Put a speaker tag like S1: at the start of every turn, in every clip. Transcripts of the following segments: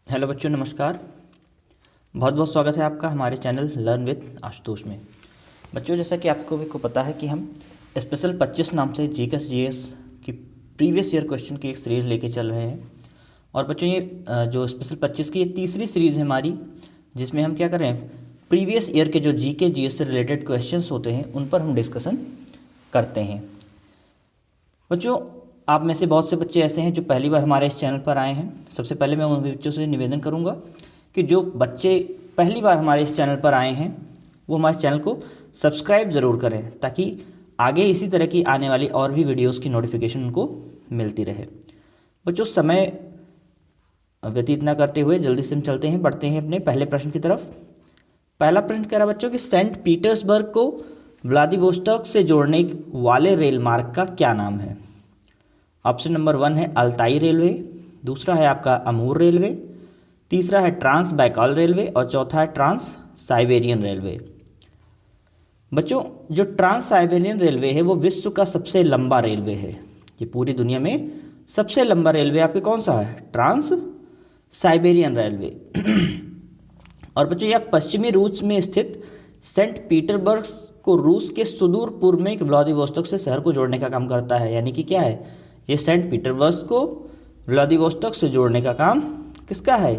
S1: Hello बच्चों, नमस्कार। बहुत बहुत स्वागत है आपका हमारे चैनल लर्न विद आशुतोष में। बच्चों, जैसा कि आपको भी को पता है कि हम स्पेशल 25 नाम से जीएस की प्रीवियस ईयर क्वेश्चन की एक सीरीज़ लेके चल रहे हैं। और बच्चों, ये जो स्पेशल 25 की ये तीसरी सीरीज़ है हमारी, जिसमें हम क्या कर रहे हैं, प्रीवियस ईयर के जो जीएस से रिलेटेड क्वेश्चंस होते हैं उन पर हम डिस्कशन करते हैं। बच्चों, आप में से बहुत से बच्चे ऐसे हैं जो पहली बार हमारे इस चैनल पर आए हैं। सबसे पहले मैं उन बच्चों से निवेदन करूंगा कि जो बच्चे पहली बार हमारे इस चैनल पर आए हैं वो हमारे चैनल को सब्सक्राइब ज़रूर करें, ताकि आगे इसी तरह की आने वाली और भी वीडियोस की नोटिफिकेशन उनको मिलती रहे। बच्चों, समय व्यतीत न करते हुए जल्दी से हम चलते हैं, बढ़ते हैं अपने पहले प्रश्न की तरफ। पहला प्रश्न कह रहा बच्चों कि सेंट पीटर्सबर्ग को व्लादिवोस्टॉक से जोड़ने वाले रेल मार्ग का क्या नाम है। ऑप्शन नंबर 1 है अल्ताई रेलवे, दूसरा है आपका अमूर रेलवे, तीसरा है ट्रांस बैकाल रेलवे और चौथा है ट्रांस साइबेरियन रेलवे। बच्चों, जो ट्रांस साइबेरियन रेलवे है वो विश्व का सबसे लंबा रेलवे है। ये पूरी दुनिया में सबसे लंबा रेलवे आपके कौन सा है? Trans Siberian railway. और बच्चों, यह पश्चिमी रूस में स्थित सेंट पीटर्सबर्ग को रूस के सुदूर पूर्व में व्लादिवोस्टॉक से शहर को जोड़ने का काम करता है। यानी कि क्या है, ये सेंट पीटर्सबर्ग को व्लादिवोस्टॉक से जोड़ने का काम किसका है?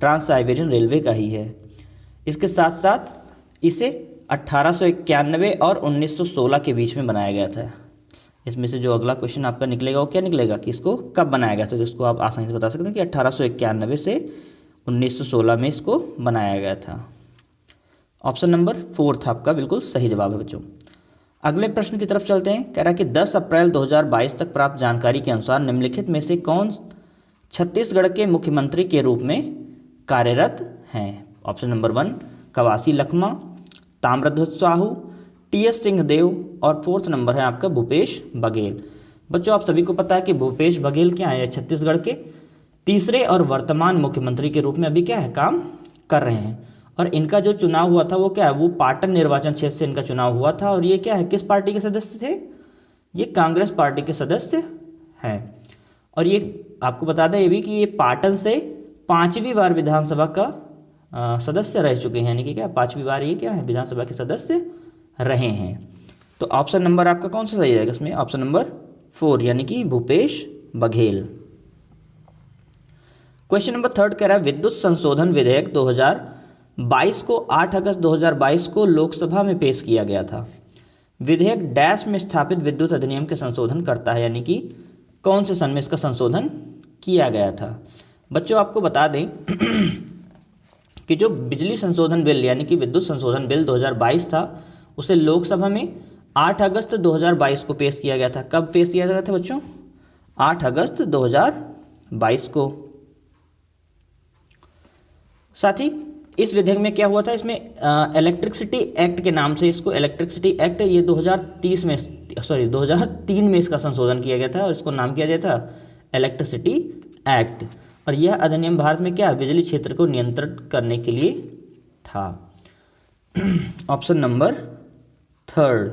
S1: ट्रांस साइबेरियन रेलवे का ही है। इसके साथ साथ इसे 1891 और 1916 के बीच में बनाया गया था। इसमें से जो अगला क्वेश्चन आपका निकलेगा वो क्या निकलेगा कि इसको कब बनाया गया था, तो इसको आप आसानी से बता सकते हैं कि 1891 से 1916 में इसको बनाया गया था। ऑप्शन नंबर 4 था आपका बिल्कुल सही जवाब है बच्चों। अगले प्रश्न की तरफ चलते हैं। कह रहा है कि 10 अप्रैल 2022 तक प्राप्त जानकारी के अनुसार निम्नलिखित में से कौन छत्तीसगढ़ के मुख्यमंत्री के रूप में कार्यरत हैं। Option number 1 Kawasi Lakhma, Tamradhwaj Sahu, TS Singhdeo और फोर्थ नंबर है आपका भूपेश बघेल। बच्चों, आप सभी को पता है कि भूपेश बघेल क्या है, छत्तीसगढ़ के तीसरे और वर्तमान मुख्यमंत्री के रूप में अभी क्या है, काम कर रहे हैं। और इनका जो चुनाव हुआ था वो क्या है, वो पाटन निर्वाचन क्षेत्र से इनका चुनाव हुआ था। और ये क्या है, किस पार्टी के सदस्य थे? ये कांग्रेस पार्टी के सदस्य हैं। और ये आपको बता दें ये भी कि ये पाटन से 5वीं बार विधानसभा का सदस्य रह चुके हैं। यानी कि क्या 5वीं बार ये क्या है, विधानसभा के सदस्य रहे हैं। तो ऑप्शन नंबर आपका कौन सा सही रहेगा इसमें? ऑप्शन नंबर 4 यानी कि भूपेश बघेल। क्वेश्चन नंबर 3 कह रहा है विद्युत संशोधन विधेयक 2022 को 8 अगस्त 2022 को लोकसभा में पेश किया गया था। विधेयक डैश में स्थापित विद्युत अधिनियम के संशोधन करता है। यानी कि कौन से सन में इसका संशोधन किया गया था? बच्चों, आपको बता दें कि जो बिजली संशोधन बिल यानी कि विद्युत संशोधन बिल 2022 था, उसे लोकसभा में 8 अगस्त 2022 को पेश किया गया था। कब पेश किया गया था बच्चों? 8 अगस्त 2022 को। साथ ही इस विधेयक में क्या हुआ था, इसमें इलेक्ट्रिसिटी एक्ट के नाम से इसको इलेक्ट्रिसिटी एक्ट ये 2003 में इसका संशोधन किया गया था और इसको नाम किया गया था इलेक्ट्रिसिटी एक्ट। और यह अधिनियम भारत में क्या बिजली क्षेत्र को नियंत्रित करने के लिए था। ऑप्शन नंबर 3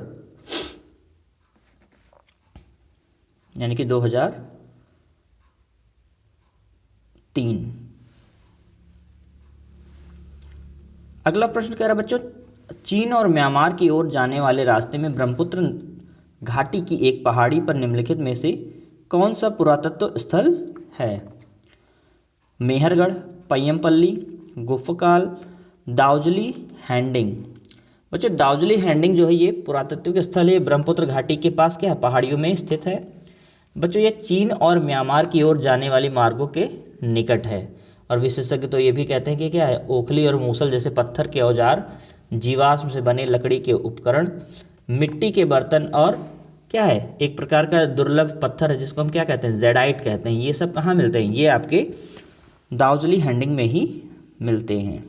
S1: यानी कि 2003। अगला प्रश्न कह रहा है बच्चों, चीन और म्यांमार की ओर जाने वाले रास्ते में ब्रह्मपुत्र घाटी की एक पहाड़ी पर निम्नलिखित में से कौन सा पुरातत्व स्थल है? मेहरगढ़, पय्यमपल्ली, गुफकाल, दाउजली हैंडिंग। बच्चों, दाउजली हैंडिंग जो है ये पुरातत्व स्थल है, ब्रह्मपुत्र घाटी के पास क्या है, पहाड़ियों में स्थित है। बच्चों, ये चीन और म्यांमार की ओर जाने वाली मार्गों के निकट है। और विशेषज्ञ तो ये भी कहते हैं कि क्या है, ओखली और मूसल जैसे पत्थर के औजार, जीवाश्म से बने लकड़ी के उपकरण, मिट्टी के बर्तन और क्या है, एक प्रकार का दुर्लभ पत्थर है जिसको हम क्या कहते हैं, जेडाइट कहते हैं। ये सब कहाँ मिलते हैं? ये आपके दाउजली हैंडिंग में ही मिलते हैं।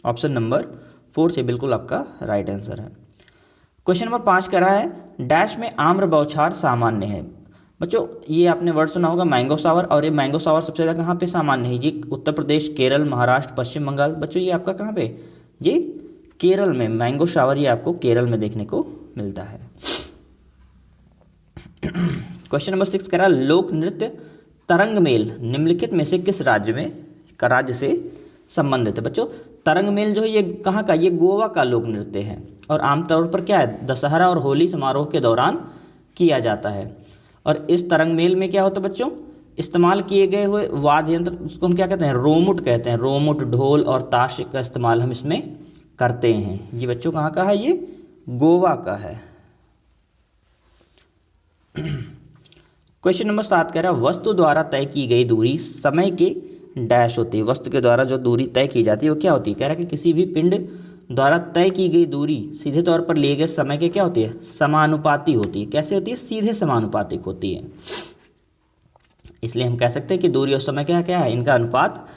S1: ऑप्शन नंबर 4 से बिल्कुल आपका राइट आंसर है। क्वेश्चन नंबर 5 कह रहा है डैश में आम्र बौछार सामान्य है। बच्चों, ये आपने वर्ड सुना होगा मैंगो सावर, और ये मैंगो सावर सबसे ज़्यादा कहाँ पे सामान्य है? ये उत्तर प्रदेश, केरल, महाराष्ट्र, पश्चिम बंगाल। बच्चों, ये आपका कहाँ पे? ये केरल में मैंगो शावर ये आपको केरल में देखने को मिलता है। क्वेश्चन नंबर 6 कह रहा है लोक नृत्य तरंग मेल निम्नलिखित में से किस राज्य में का राज्य से संबंधित है। बच्चों तरंग मेल जो है ये कहाँ का, ये गोवा का लोक नृत्य है और आमतौर पर क्या है, दशहरा और होली समारोह के दौरान किया जाता है। और इस तरंग मेल में क्या होता है बच्चों, इस्तेमाल किए गए हुए वाद्य यंत्र, उसको हम क्या कहते हैं, रोमुट कहते हैं। रोमुट, ढोल और ताश का इस्तेमाल हम इसमें करते हैं। ये बच्चों कहाँ का है, ये गोवा का है। क्वेश्चन नंबर 7 कह रहा है वस्तु द्वारा तय की गई दूरी समय के डैश होती है। वस्तु के द्वारा जो दूरी तय की जाती है वो क्या होती है, कह रहा है कि किसी भी पिंड द्वारा तय की गई दूरी सीधे तौर पर लिए गए समय के क्या होती है, समानुपाती होती है। कैसे होती है, सीधे समानुपातिक होती है। इसलिए हम कह सकते हैं कि दूरी और समय क्या क्या है, इनका अनुपात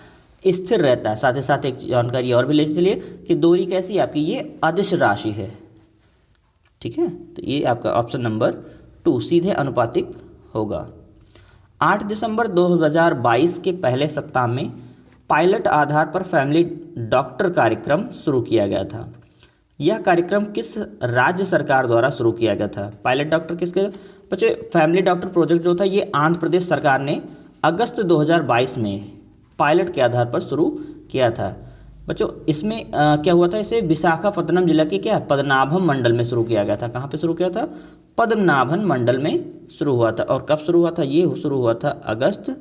S1: स्थिर रहता है। साथ ही साथ एक जानकारी और भी ले चलिए कि दूरी कैसी है आपकी, ये अदिश राशि है। ठीक है, तो ये आपका ऑप्शन नंबर 2 सीधे अनुपातिक होगा। 8 दिसंबर 2022 के पहले सप्ताह में पायलट आधार पर फैमिली डॉक्टर कार्यक्रम शुरू किया गया था। यह कार्यक्रम किस राज्य सरकार द्वारा शुरू किया गया था। पायलट डॉक्टर किसके बच्चे, फैमिली डॉक्टर प्रोजेक्ट जो था ये आंध्र प्रदेश सरकार ने अगस्त 2022 में पायलट के आधार पर शुरू किया था। बच्चों इसमें क्या हुआ था, इसे विशाखापत्तनम जिला के क्या पद्मनाभम मंडल में शुरू किया गया था। कहाँ पे शुरू किया था, पद्मनाभन मंडल में शुरू हुआ था। और कब शुरू हुआ था, ये शुरू हुआ था अगस्त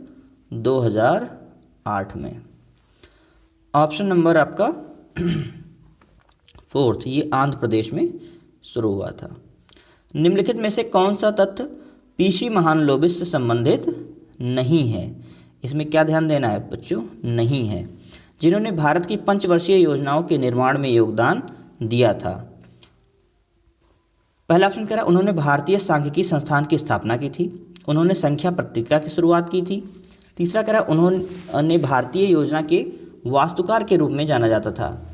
S1: 2008 में। ऑप्शन नंबर आपका 4 ये आंध्र प्रदेश में शुरू हुआ था। निम्नलिखित में से कौन सा तथ्य पीसी महालनोबिस से संबंधित नहीं है। इसमें क्या ध्यान देना है बच्चों, नहीं है। जिन्होंने भारत की पंचवर्षीय योजनाओं के निर्माण में योगदान दिया था। पहला ऑप्शन कह रहा है उन्होंने भारतीय सांख्यिकी संस्थान की स्थापना की थी। उन्होंने संख्या पत्रिका की शुरुआत की थी। तीसरा कह रहा है उन्होंने भारतीय योजना के वास्तुकार के रूप में जाना जाता था।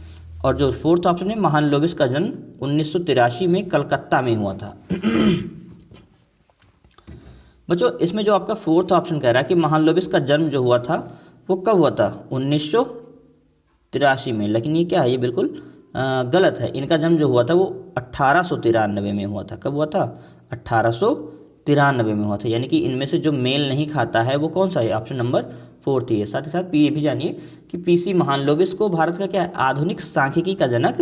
S1: और जो 4th ऑप्शन है, महालनोबिस का जन्म 1983 में कलकत्ता में हुआ था। बच्चों इसमें जो आपका 4th ऑप्शन कह रहा है कि महालनोबिस का जन्म जो हुआ था वो कब हुआ था, 1983 में। लेकिन ये क्या है, ये बिल्कुल गलत है। इनका जन्म जो हुआ था वो 1893 में हुआ था। कब हुआ था, 1893 में हुआ था। यानी कि इनमें से जो मेल नहीं खाता है वो कौन सा है, ऑप्शन नंबर 4 ही है। साथ ही साथ ये भी जानिए कि पीसी महालनोबिस को भारत का क्या है, आधुनिक सांख्यिकी का जनक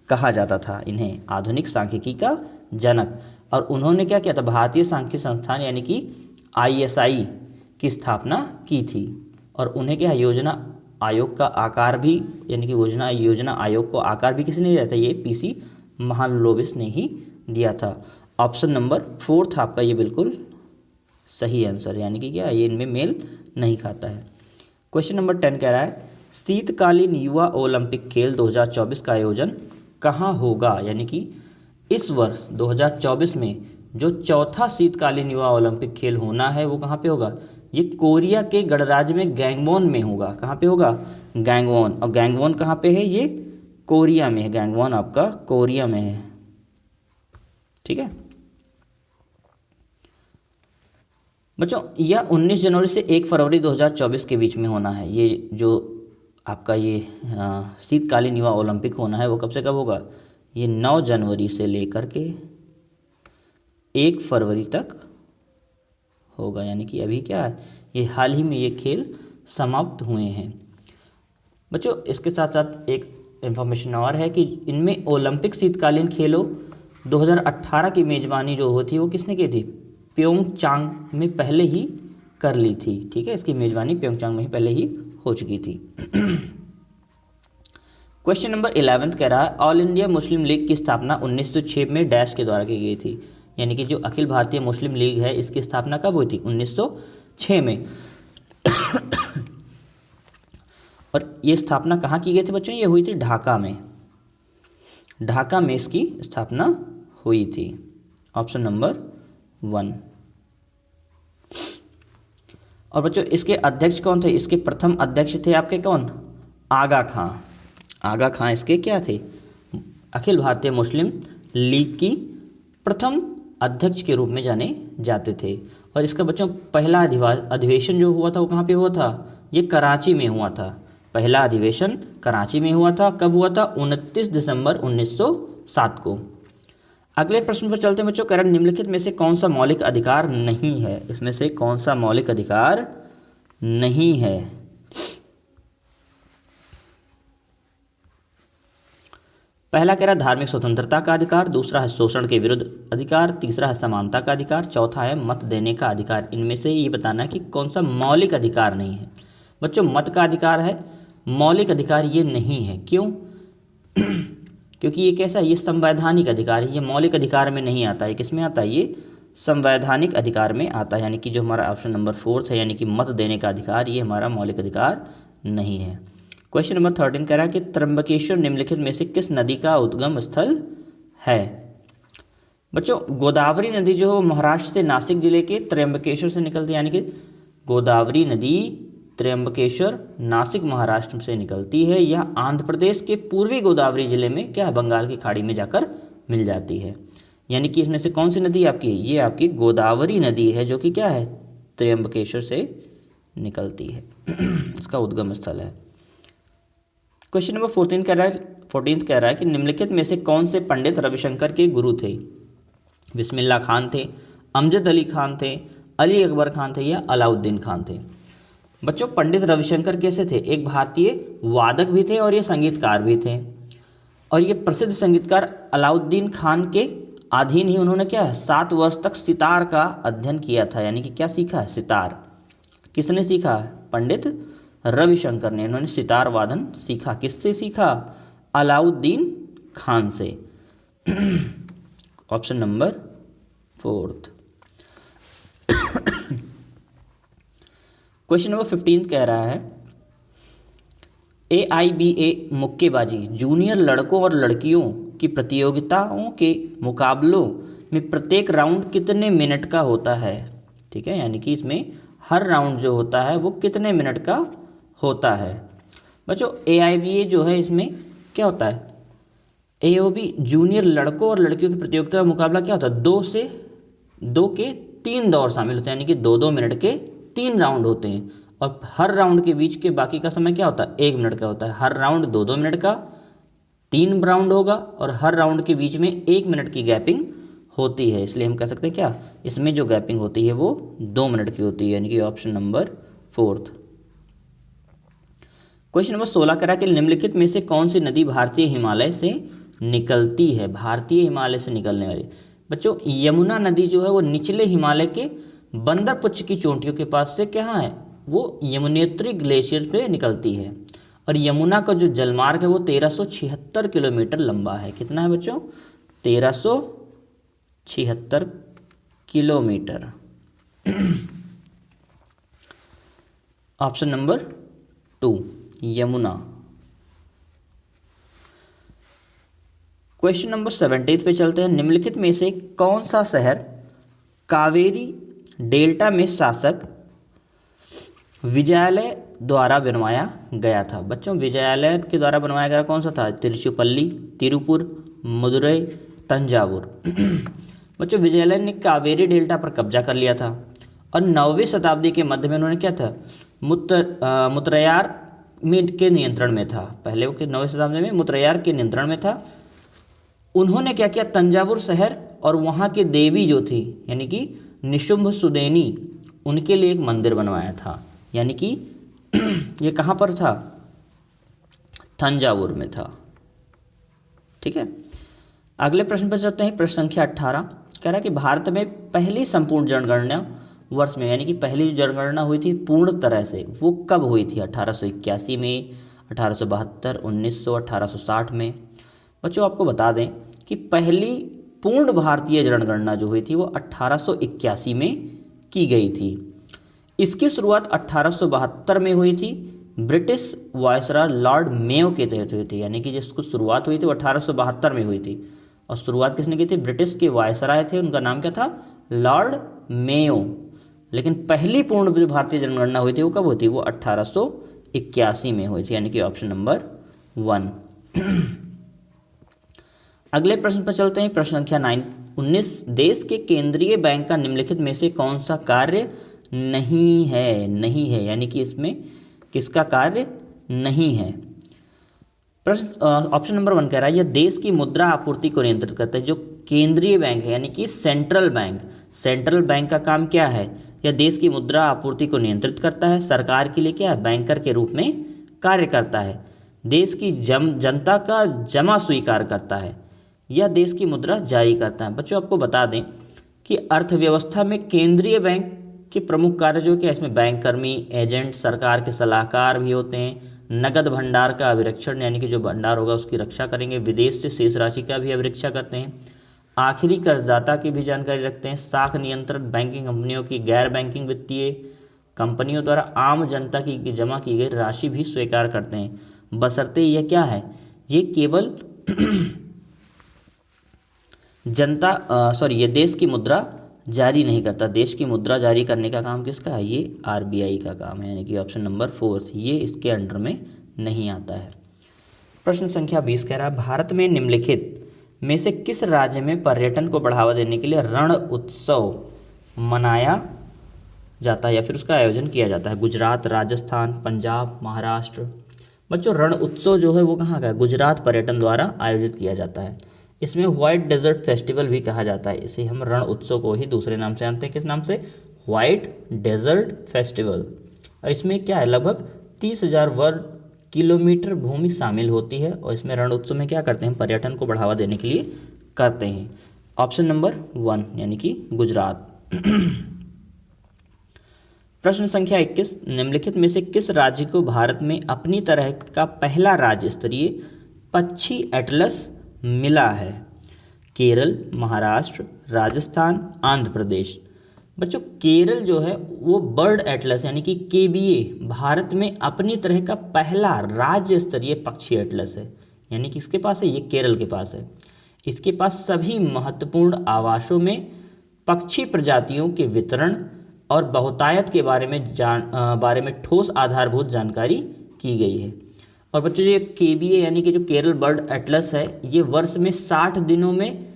S1: कहा जाता था। इन्हें आधुनिक सांख्यिकी का जनक। और उन्होंने क्या किया था, भारतीय सांख्यिकी संस्थान यानी कि ISI की स्थापना की थी। और उन्हें क्या है, योजना आयोग का आकार भी, यानी कि योजना आयोग को आकार भी किसने दिया था, ये पीसी महालनोबिस ने ही दिया था। ऑप्शन नंबर 4 आपका ये बिल्कुल सही आंसर, यानी कि क्या ये इनमें मेल नहीं खाता है। क्वेश्चन नंबर 10 कह रहा है शीतकालीन युवा ओलंपिक खेल 2024 का आयोजन कहाँ होगा। यानी कि इस वर्ष 2024 में जो चौथा शीतकालीन युवा ओलंपिक खेल होना है वो कहाँ पे होगा, ये कोरिया के गणराज्य में गैंगवॉन में होगा। कहाँ पे होगा, गैंगवॉन। और गैंगवॉन कहाँ पे है, ये कोरिया में है। गैंगवॉन आपका कोरिया में है। ठीक है बच्चों, यह 19 जनवरी से 1 फरवरी 2024 के बीच में होना है। ये जो आपका ये शीतकालीन युवा ओलंपिक होना है वो कब से कब होगा, ये 9 जनवरी से लेकर के 1 फरवरी तक होगा। यानी कि अभी क्या है, ये हाल ही में ये खेल समाप्त हुए हैं। बच्चों इसके साथ साथ एक इन्फॉर्मेशन और है कि इनमें ओलंपिक शीतकालीन खेलों 2018 की मेज़बानी जो होती वो किसने की थी, प्योंगचांग में पहले ही कर ली थी। ठीक है, इसकी मेज़बानी प्योंगचांग में ही पहले ही हो चुकी थी। क्वेश्चन नंबर 11 कह रहा है ऑल इंडिया मुस्लिम लीग की स्थापना 1906 में डैश के द्वारा की गई थी। यानी कि जो अखिल भारतीय मुस्लिम लीग है इसकी स्थापना कब हुई थी, 1906 में। और ये स्थापना कहाँ की गई थी बच्चों, ये हुई थी ढाका में। ढाका में इसकी स्थापना हुई थी। Option number 1। और बच्चों इसके अध्यक्ष कौन थे, इसके प्रथम अध्यक्ष थे आपके कौन, आगा खां। आगा खां इसके क्या थे, अखिल भारतीय मुस्लिम लीग की प्रथम अध्यक्ष के रूप में जाने जाते थे। और इसका बच्चों पहला अधिवेशन जो हुआ था वो कहाँ पे हुआ था, ये कराची में हुआ था। पहला अधिवेशन कराची में हुआ था। कब हुआ था, 29 दिसंबर 1907 को। अगले प्रश्न पर चलते हैं बच्चों। कह रहा है निम्नलिखित में से कौन सा मौलिक अधिकार नहीं है। इसमें से कौन सा मौलिक अधिकार नहीं है। पहला कह रहा है धार्मिक स्वतंत्रता का अधिकार, दूसरा है शोषण के विरुद्ध अधिकार, तीसरा है समानता का अधिकार, चौथा है मत देने का अधिकार। इनमें से ये बताना है कि कौन सा मौलिक अधिकार नहीं है। बच्चों मत का अधिकार है, मौलिक अधिकार ये नहीं है। क्यों? क्योंकि ये कैसा है, ये संवैधानिक अधिकार है, ये मौलिक अधिकार में नहीं आता है। किसमें आता है? ये संवैधानिक अधिकार में आता है। यानी कि जो हमारा ऑप्शन नंबर 4 है, यानी कि मत देने का अधिकार, ये हमारा मौलिक अधिकार नहीं है। क्वेश्चन नंबर 13 कह रहा है कि त्र्यंबकेश्वर निम्नलिखित में से किस नदी का उद्गम स्थल है? बच्चों गोदावरी नदी जो है महाराष्ट्र से नासिक जिले के त्र्यंबकेश्वर से निकलती है। यानी कि गोदावरी नदी त्र्यंबकेश्वर नासिक महाराष्ट्र से निकलती है। यह आंध्र प्रदेश के पूर्वी गोदावरी जिले में क्या है, बंगाल की खाड़ी में जाकर मिल जाती है। यानी कि इसमें से कौन सी नदी आपकी? ये आपकी गोदावरी नदी है, जो कि क्या है, त्र्यंबकेश्वर से निकलती है। इसका उद्गम स्थल है। क्वेश्चन नंबर 14 कह रहा है कि निम्नलिखित में से कौन से पंडित रविशंकर के गुरु थे? बिस्मिल्लाह खान थे, अमजद अली खान थे, अली अकबर खान थे या अलाउद्दीन खान थे? बच्चों पंडित रविशंकर कैसे थे? एक भारतीय वादक भी थे और ये संगीतकार भी थे। और ये प्रसिद्ध संगीतकार अलाउद्दीन खान के अधीन ही उन्होंने क्या है, 7 वर्ष तक सितार का अध्ययन किया था। यानी कि क्या सीखा है? सितार। किसने सीखा? पंडित रविशंकर ने। इन्होंने सितार वादन सीखा। किससे सीखा? अलाउद्दीन खान से। Option number 4। क्वेश्चन नंबर 15 कह रहा है AIBA मुक्केबाजी जूनियर लड़कों और लड़कियों की प्रतियोगिताओं के मुकाबलों में प्रत्येक राउंड कितने मिनट का होता है? ठीक है, यानी कि इसमें हर राउंड जो होता है वो कितने मिनट का होता है? बच्चों AIBA जो है इसमें क्या होता है? AOB जूनियर लड़कों और लड़कियों की प्रतियोगिता का मुकाबला क्या होता है? 2 के 3 दौर शामिल होते हैं। यानी कि 2-2 मिनट के 3 राउंड होते हैं। और हर राउंड के बीच के बाकी का समय क्या होता है? 1 मिनट का होता है। हर राउंड 2-2 मिनट का 3 राउंड होगा और हर राउंड के बीच में 1 मिनट की गैपिंग होती है। इसलिए हम कह सकते हैं क्या, इसमें जो गैपिंग होती है वो 2 मिनट की होती है। यानी कि ऑप्शन नंबर 4। क्वेश्चन नंबर 16 कह रहा है कि निम्नलिखित में से कौन सी नदी भारतीय हिमालय से निकलती है? भारतीय हिमालय से निकलने वाली बच्चों यमुना नदी जो है वो निचले हिमालय के बंदरपुच्छ की चोटियों के पास से क्या है, वो यमुनोत्री ग्लेशियर पे निकलती है। और यमुना का जो जलमार्ग है वो 1376 किलोमीटर लंबा है। कितना है बच्चों? 1376 kilometre. Option number 2 Yamuna. Question number 17 पे चलते हैं। निम्नलिखित में से कौन सा शहर कावेरी डेल्टा में शासक विजयालय द्वारा बनवाया गया था? बच्चों विजयालय के द्वारा बनवाया गया कौन सा था? तिरुचिरापल्ली, तिरुपुर, मदुरई, तंजावुर। बच्चों विजयालय ने कावेरी डेल्टा पर कब्जा कर लिया था और 9वीं शताब्दी के मध्य में उन्होंने क्या था, मुत्रयार के नियंत्रण में था। पहले वो 9वीं शताब्दी में मुत्रयार के नियंत्रण में था। उन्होंने क्या किया, तंजावुर शहर और वहाँ के देवी जो थी यानी कि निशुंभ सुदेनी, उनके लिए एक मंदिर बनवाया था। यानी कि ये कहाँ पर था? तंजावुर में था। ठीक है, अगले प्रश्न पर चलते हैं। प्रश्न संख्या 18 कह रहा है कि भारत में पहली संपूर्ण जनगणना वर्ष में, यानी कि पहली जो जनगणना हुई थी पूर्ण तरह से, वो कब हुई थी? 1881 में, 1872, 1900, 1860 में। बच्चों आपको बता दें कि पहली पूर्ण भारतीय जनगणना जो हुई थी वो 1881 में की गई थी। इसकी शुरुआत 1872 में हुई थी, ब्रिटिश वायसराय लॉर्ड मेयो के तहत हुई थी। यानी कि जिसको शुरुआत हुई थी वो 1872 में हुई थी। और शुरुआत किसने की थी? ब्रिटिश के वायसराय थे, उनका नाम क्या था? Lord Mayo. लेकिन पहली पूर्ण जो भारतीय जनगणना हुई थी वो कब हुई थी? वो 1881 में हुई थी। यानी कि ऑप्शन नंबर 1। अगले प्रश्न पर चलते हैं। प्रश्न संख्या 19 देश के केंद्रीय बैंक का निम्नलिखित में से कौन सा कार्य नहीं है? यानी कि इसमें किसका कार्य नहीं है? प्रश्न ऑप्शन नंबर 1 कह रहा है यह देश की मुद्रा आपूर्ति को नियंत्रित करता है। जो केंद्रीय बैंक है यानी कि सेंट्रल बैंक का काम क्या है? यह देश की मुद्रा आपूर्ति को नियंत्रित करता है, सरकार के लिए क्या है, बैंकर के रूप में कार्य करता है। देश की जनता का जमा स्वीकार करता है या देश की मुद्रा जारी करता है। बच्चों आपको बता दें कि अर्थव्यवस्था में केंद्रीय बैंक के प्रमुख कार्य जो कि इसमें बैंक कर्मी, एजेंट, सरकार के सलाहकार भी होते हैं, नगद भंडार का अभिरक्षण यानी कि जो भंडार होगा उसकी रक्षा करेंगे, विदेश से शेष राशि का भी अभिरक्षा करते हैं, आखिरी कर्जदाता की भी जानकारी रखते हैं, साख नियंत्रण बैंकिंग कंपनियों की, गैर बैंकिंग वित्तीय कंपनियों द्वारा आम जनता की जमा की गई राशि भी स्वीकार करते हैं, बशर्ते यह क्या है, ये केवल ये देश की मुद्रा जारी नहीं करता। देश की मुद्रा जारी करने का काम किसका है, ये आरबीआई का काम है, यानी कि ऑप्शन नंबर 4 ये इसके अंडर में नहीं आता है। प्रश्न संख्या 20 कह रहा है भारत में निम्नलिखित में से किस राज्य में पर्यटन को बढ़ावा देने के लिए रण उत्सव मनाया जाता है या फिर उसका आयोजन किया जाता है? गुजरात, राजस्थान, पंजाब, महाराष्ट्र। बच्चों रण उत्सव जो है वो कहाँ का है, गुजरात पर्यटन द्वारा आयोजित किया जाता है। इसमें व्हाइट डेजर्ट फेस्टिवल भी कहा जाता है। इसे हम रण उत्सव को ही दूसरे नाम से जानते हैं, किस नाम से, व्हाइट डेजर्ट फेस्टिवल। और इसमें क्या है, लगभग 30,000 वर्ग किलोमीटर भूमि शामिल होती है और इसमें रण उत्सव में क्या करते हैं, पर्यटन को बढ़ावा देने के लिए करते हैं। ऑप्शन नंबर 1 यानी कि गुजरात। प्रश्न संख्या 21 निम्नलिखित में से किस राज्य को भारत में अपनी तरह का पहला राज्य स्तरीय पक्षी एटलस मिला है? केरल, महाराष्ट्र, राजस्थान, आंध्र प्रदेश। बच्चों केरल जो है वो बर्ड एटलस यानी कि केबीए भारत में अपनी तरह का पहला राज्य स्तरीय पक्षी एटलस है। यानी कि किसके पास है, ये केरल के पास है। इसके पास सभी महत्वपूर्ण आवासों में पक्षी प्रजातियों के वितरण और बहुतायत के बारे में ठोस आधारभूत जानकारी की गई है। और बच्चों ये केबीए यानी कि जो केरल बर्ड एटलस है ये वर्ष में 60 दिनों में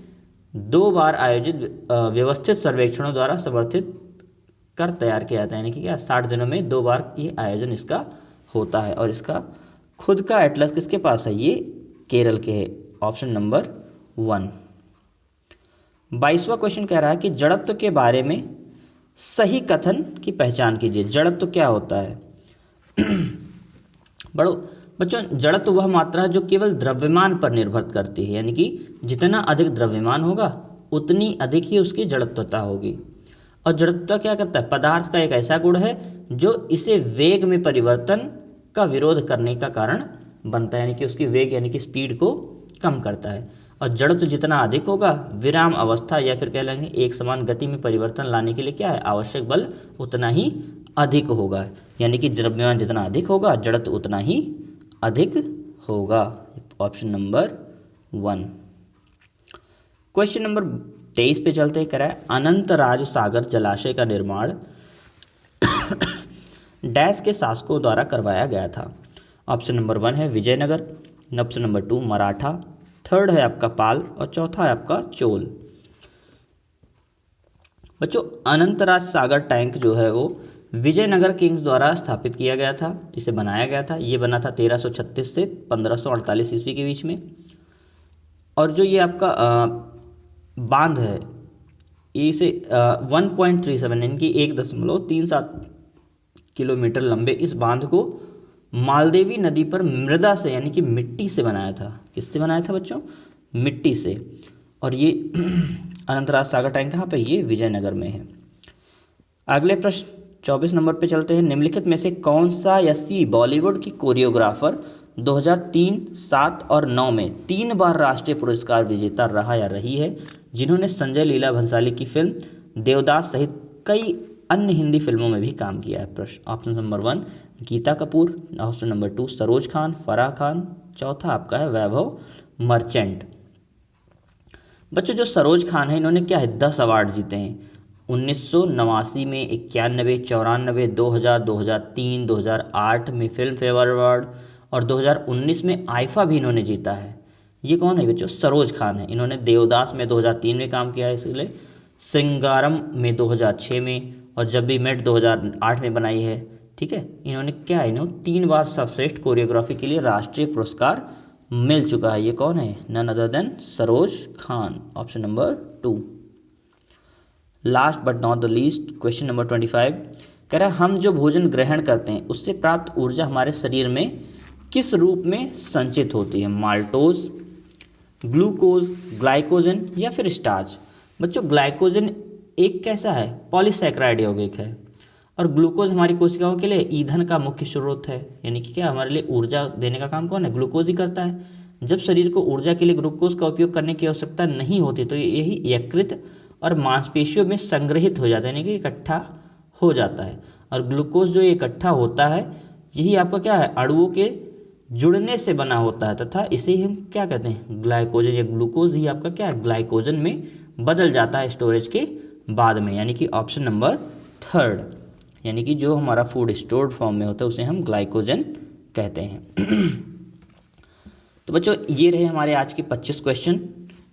S1: 2 बार आयोजित व्यवस्थित सर्वेक्षणों द्वारा समर्थित कर तैयार किया जाता है। यानी कि क्या 60 दिनों में 2 बार ये आयोजन इसका होता है और इसका खुद का एटलस किसके पास है, ये केरल के है। Option number 1। 22वां क्वेश्चन कह रहा है कि जड़त्व के बारे में सही कथन की पहचान कीजिए। जड़त्व क्या होता है? बच्चों जड़त्व वह मात्रा जो केवल द्रव्यमान पर निर्भर करती है, यानी कि जितना अधिक द्रव्यमान होगा उतनी अधिक ही उसकी जड़त्वता होगी। और जड़त्वता क्या करता है, पदार्थ का एक ऐसा गुण है जो इसे वेग में परिवर्तन का विरोध करने का कारण बनता है, यानी कि उसकी वेग यानी कि स्पीड को कम करता है। और जड़त्व जितना अधिक होगा विराम अवस्था या फिर कह लेंगे एक समान गति में परिवर्तन लाने के लिए क्या है, आवश्यक बल उतना ही अधिक होगा। यानी कि द्रव्यमान जितना अधिक होगा जड़त्व उतना ही अधिक होगा। Option number 1। क्वेश्चन नंबर 23 पे चलते हैं। कह रहा है अनंत राज सागर जलाशय का निर्माण डैश के शासकों द्वारा करवाया गया था। ऑप्शन नंबर 1 है Vijayanagar, option number 2 Maratha, third है आपका पाल और चौथा है आपका चोल। बच्चों अनंतराज सागर टैंक जो है वो विजयनगर किंग्स द्वारा स्थापित किया गया था, इसे बनाया गया था। ये बना था 1336 से 1548 ईस्वी के बीच में। और जो ये आपका बांध है इसे 1.37 यानी कि 1.37 किलोमीटर लंबे इस बांध को मालदेवी नदी पर मृदा से यानी कि मिट्टी से बनाया था। किससे बनाया था बच्चों, मिट्टी से। और ये अनंतराज सागर टैंक कहाँ पे, ये विजयनगर में है। अगले प्रश्न 24 नंबर पे चलते हैं। निम्नलिखित में से कौन सा यसी बॉलीवुड की कोरियोग्राफर 2003, 7 और 9 में 3 बार राष्ट्रीय पुरस्कार विजेता रहा या रही है, जिन्होंने संजय लीला भंसाली की फिल्म देवदास सहित कई अन्य हिंदी फिल्मों में भी काम किया है? प्रश्न option number 1 Geeta Kapoor, option number 2 Saroj Khan, Farah Khan, चौथा आपका है वैभव मर्चेंट। बच्चों जो सरोज खान है इन्होंने क्या है 10 अवार्ड जीते हैं। 1989 में 91, 94, 2000, 2003, 2008 में फिल्म फेयर अवार्ड और 2019 में आईफा भी इन्होंने जीता है। ये कौन है बच्चों, सरोज खान है। इन्होंने देवदास में 2003 में काम किया है, इसलिए सिंगारम में 2006 में और जब भी मेट 2008 में बनाई है। ठीक है, इन्होंने क्या है, इन्होंने 3 बार सर्वश्रेष्ठ कोरियोग्राफी के लिए राष्ट्रीय पुरस्कार मिल चुका है। ये कौन है, none other than Saroj Khan. Option number 2। Last but not the least question number 25 कह रहा है हम जो भोजन ग्रहण करते हैं उससे प्राप्त ऊर्जा हमारे शरीर में किस रूप में संचित होती है? माल्टोज, ग्लूकोज, ग्लाइकोजन या फिर स्टार्च। बच्चों ग्लाइकोजन एक कैसा है? पॉलीसैकेराइड यौगिक है। और ग्लूकोज हमारी कोशिकाओं के लिए ईंधन का मुख्य स्रोत है, यानी कि क्या हमारे लिए ऊर्जा देने का काम कौन है? ग्लूकोज ही करता है। जब शरीर को ऊर्जा के लिए ग्लूकोज का उपयोग करने की आवश्यकता नहीं होती तो यही यकृत और मांसपेशियों में संग्रहित हो जाता है, यानी कि इकट्ठा हो जाता है। और ग्लूकोज जो इकट्ठा होता है यही आपका क्या है? अणुओं के जुड़ने से बना होता है तथा इसे हम क्या कहते हैं? ग्लाइकोजन या ग्लूकोज ही आपका क्या है? ग्लाइकोजन में बदल जाता है स्टोरेज के बाद में, यानी कि ऑप्शन नंबर 3, यानी कि जो हमारा फूड स्टोर्ड फॉर्म में होता है उसे हम ग्लाइकोजन कहते हैं। तो बच्चों ये रहे हमारे आज के 25 क्वेश्चन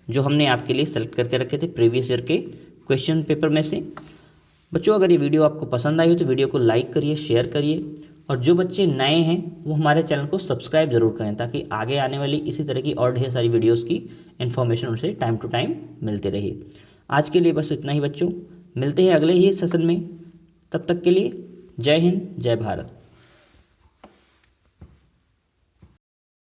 S1: जो हमने आपके लिए सेलेक्ट करके रखे थे प्रीवियस ईयर के क्वेश्चन पेपर में से। बच्चों अगर ये वीडियो आपको पसंद आई हो तो वीडियो को लाइक करिए, शेयर करिए, और जो बच्चे नए हैं वो हमारे चैनल को सब्सक्राइब जरूर करें ताकि आगे आने वाली इसी तरह की और ढेर सारी वीडियोस की इन्फॉर्मेशन उनसे टाइम टू टाइम मिलती रही। आज के लिए बस इतना ही बच्चों, मिलते हैं अगले ही सेशन में। तब तक के लिए जय हिंद, जय भारत।